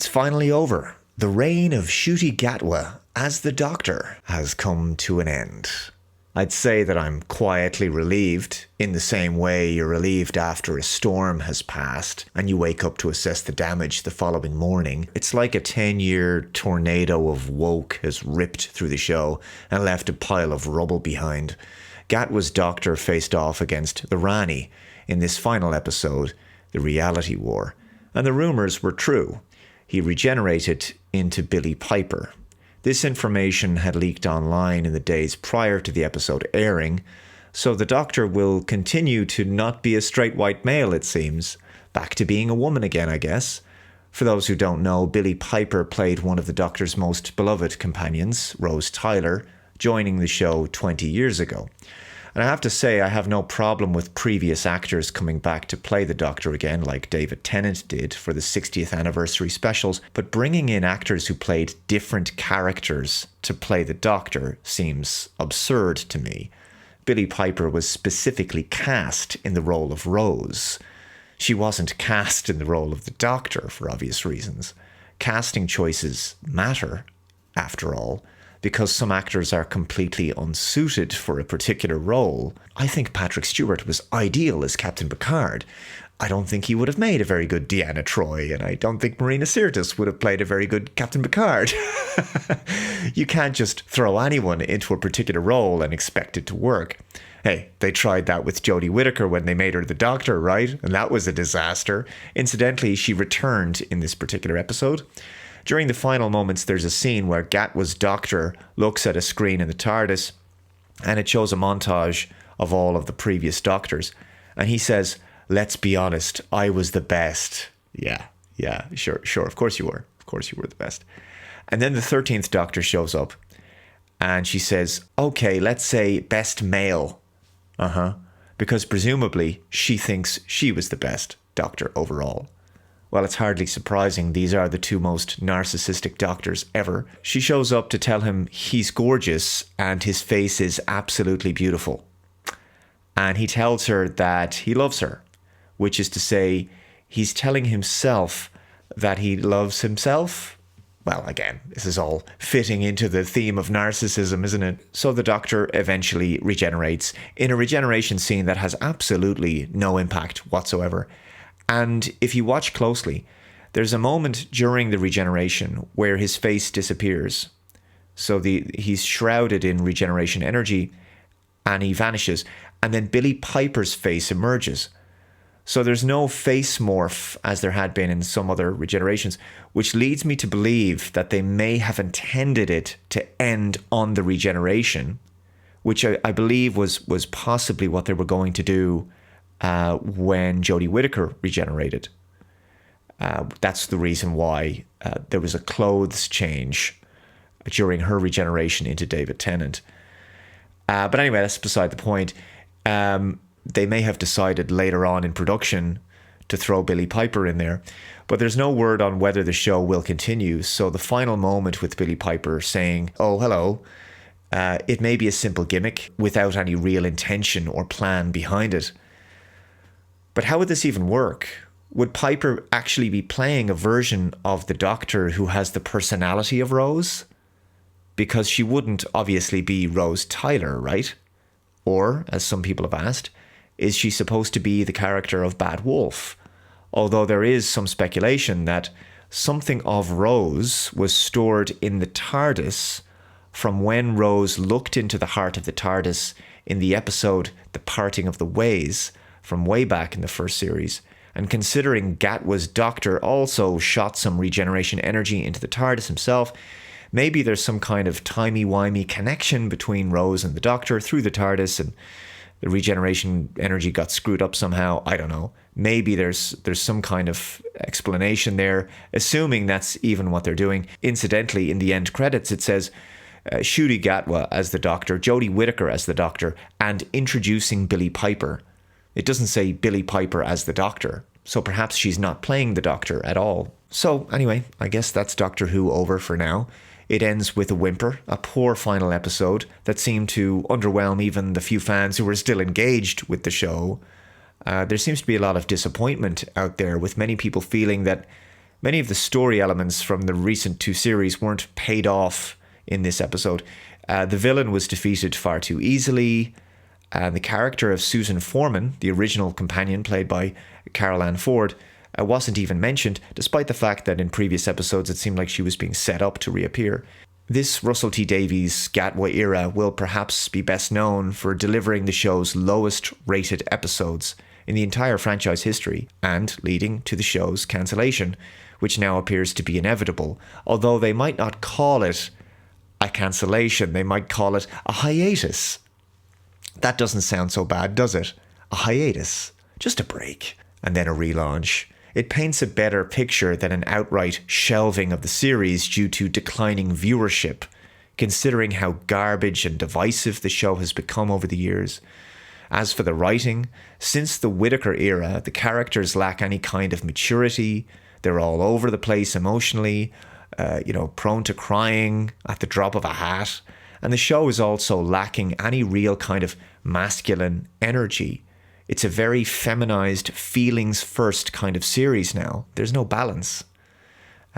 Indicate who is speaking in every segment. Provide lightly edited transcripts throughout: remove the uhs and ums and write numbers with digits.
Speaker 1: It's finally over. The reign of Ncuti Gatwa as the Doctor has come to an end. I'd say that I'm quietly relieved, in the same way you're relieved after a storm has passed and you wake up to assess the damage the following morning. It's like a 10-year tornado of woke has ripped through the show and left a pile of rubble behind. Gatwa's Doctor faced off against the Rani in this final episode, the reality war. And the rumours were true. He regenerated into Billie Piper. This information had leaked online in the days prior to the episode airing, so the Doctor will continue to not be a straight white male, it seems. Back to being a woman again, I guess. For those who don't know, Billie Piper played one of the Doctor's most beloved companions, Rose Tyler, joining the show 20 years ago. And I have to say, I have no problem with previous actors coming back to play the Doctor again, like David Tennant did for the 60th anniversary specials, but bringing in actors who played different characters to play the Doctor seems absurd to me. Billie Piper was specifically cast in the role of Rose. She wasn't cast in the role of the Doctor for obvious reasons. Casting choices matter, after all, because some actors are completely unsuited for a particular role. I think Patrick Stewart was ideal as Captain Picard. I don't think he would have made a very good Deanna Troi, and I don't think Marina Sirtis would have played a very good Captain Picard. You can't just throw anyone into a particular role and expect it to work. Hey, they tried that with Jodie Whittaker when they made her the Doctor, right? And that was a disaster. Incidentally, she returned in this particular episode. During the final moments, there's a scene where Gatwa's Doctor looks at a screen in the TARDIS, and it shows a montage of all of the previous Doctors. And he says, "Let's be honest, I was the best." Yeah, sure, of course you were. Of course you were the best. And then the 13th Doctor shows up, and she says, "Okay, let's say best male." Because presumably she thinks she was the best Doctor overall. Well, it's hardly surprising these are the two most narcissistic Doctors ever. She shows up to tell him he's gorgeous and his face is absolutely beautiful. And he tells her that he loves her, which is to say, he's telling himself that he loves himself. Well, again, this is all fitting into the theme of narcissism, isn't it? So the Doctor eventually regenerates in a regeneration scene that has absolutely no impact whatsoever. And if you watch closely, there's a moment during the regeneration where his face disappears. So he's shrouded in regeneration energy and he vanishes. And then Billie Piper's face emerges. So there's no face morph as there had been in some other regenerations, which leads me to believe that they may have intended it to end on the regeneration, which I believe was possibly what they were going to do when Jodie Whittaker regenerated. That's the reason why there was a clothes change during her regeneration into David Tennant. But anyway, that's beside the point. They may have decided later on in production to throw Billie Piper in there, but there's no word on whether the show will continue. So the final moment with Billie Piper saying, "Oh, hello," it may be a simple gimmick without any real intention or plan behind it. But how would this even work? Would Piper actually be playing a version of the Doctor who has the personality of Rose? Because she wouldn't obviously be Rose Tyler, right? Or, as some people have asked, is she supposed to be the character of Bad Wolf? Although there is some speculation that something of Rose was stored in the TARDIS from when Rose looked into the heart of the TARDIS in the episode The Parting of the Ways, from way back in the first series, and considering Gatwa's Doctor also shot some regeneration energy into the TARDIS himself, maybe there's some kind of timey-wimey connection between Rose and the Doctor through the TARDIS, and the regeneration energy got screwed up somehow. I don't know. Maybe there's some kind of explanation there, assuming that's even what they're doing. Incidentally, in the end credits, it says Ncuti Gatwa as the Doctor, Jodie Whittaker as the Doctor, and introducing Billie Piper. It doesn't say Billie Piper as the Doctor, so perhaps she's not playing the Doctor at all. So anyway, I guess that's Doctor Who over for now. It ends with a whimper, a poor final episode that seemed to underwhelm even the few fans who were still engaged with the show. There seems to be a lot of disappointment out there, with many people feeling that Many of the story elements from the recent 2 series weren't paid off in this episode. The villain was defeated far too easily, and the character of Susan Foreman, the original companion played by Carol Ann Ford, wasn't even mentioned, despite the fact that in previous episodes it seemed like she was being set up to reappear. This Russell T Davies Gatwa era will perhaps be best known for delivering the show's lowest rated episodes in the entire franchise history, and leading to the show's cancellation, which now appears to be inevitable, although they might not call it a cancellation, they might call it a hiatus. That doesn't sound so bad, does it? A hiatus. Just a break. And then a relaunch. It paints a better picture than an outright shelving of the series due to declining viewership, considering how garbage and divisive the show has become over the years. As for the writing, since the Whittaker era, the characters lack any kind of maturity. They're all over the place emotionally, prone to crying at the drop of a hat. And the show is also lacking any real kind of masculine energy. It's a very feminized, feelings-first kind of series now. There's no balance.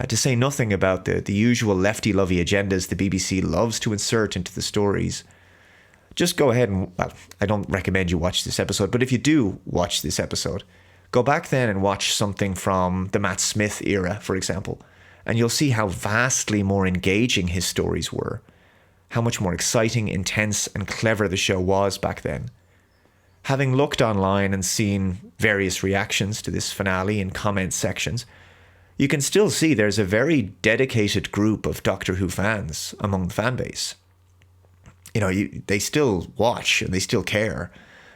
Speaker 1: To say nothing about the usual lefty-lovey agendas the BBC loves to insert into the stories. Just go ahead and, well, I don't recommend you watch this episode, but if you do watch this episode, go back then and watch something from the Matt Smith era, for example, and you'll see how vastly more engaging his stories were, how much more exciting, intense, and clever the show was back then. Having looked online and seen various reactions to this finale in comment sections, you can still see there's a very dedicated group of Doctor Who fans among the fan base. They still watch and they still care.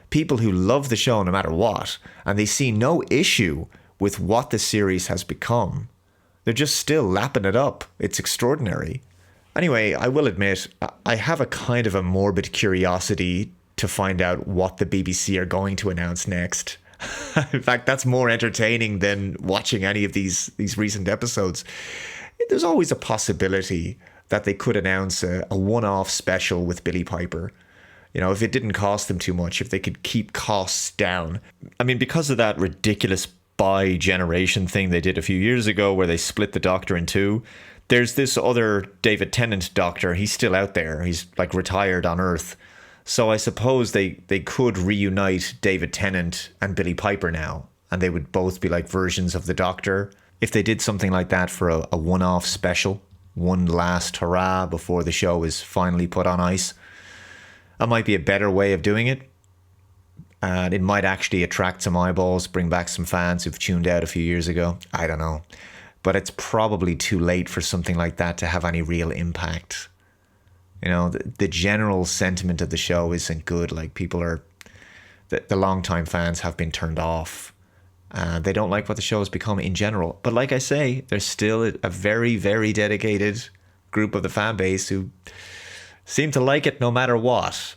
Speaker 1: People who love the show no matter what, and they see no issue with what the series has become. They're just still lapping it up. It's extraordinary. Anyway, I will admit, I have a kind of a morbid curiosity to find out what the BBC are going to announce next. In fact, that's more entertaining than watching any of these recent episodes. There's always a possibility that they could announce a one-off special with Billie Piper. If it didn't cost them too much, if they could keep costs down. I mean, because of that ridiculous bi-generation thing they did a few years ago where they split the Doctor in two, there's this other David Tennant Doctor. He's still out there. He's like retired on Earth. So I suppose they could reunite David Tennant and Billie Piper now, and they would both be like versions of the Doctor. If they did something like that for a one-off special, one last hurrah before the show is finally put on ice, that might be a better way of doing it. And it might actually attract some eyeballs, bring back some fans who've tuned out a few years ago. I don't know. But it's probably too late for something like that to have any real impact. The general sentiment of the show isn't good. Like, people are, the longtime fans have been turned off. They don't like what the show has become in general. But like I say, there's still a very, very dedicated group of the fan base who seem to like it no matter what.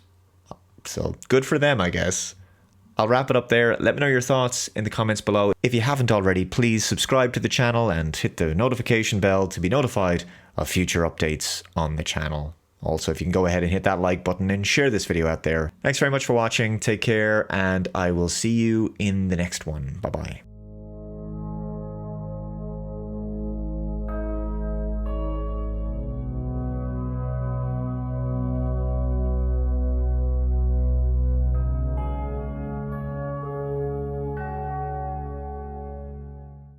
Speaker 1: So good for them, I guess. I'll wrap it up there. Let me know your thoughts in the comments below. If you haven't already, please subscribe to the channel and hit the notification bell to be notified of future updates on the channel. Also, if you can go ahead and hit that like button and share this video out there. Thanks very much for watching. Take care, and I will see you in the next one. Bye-bye.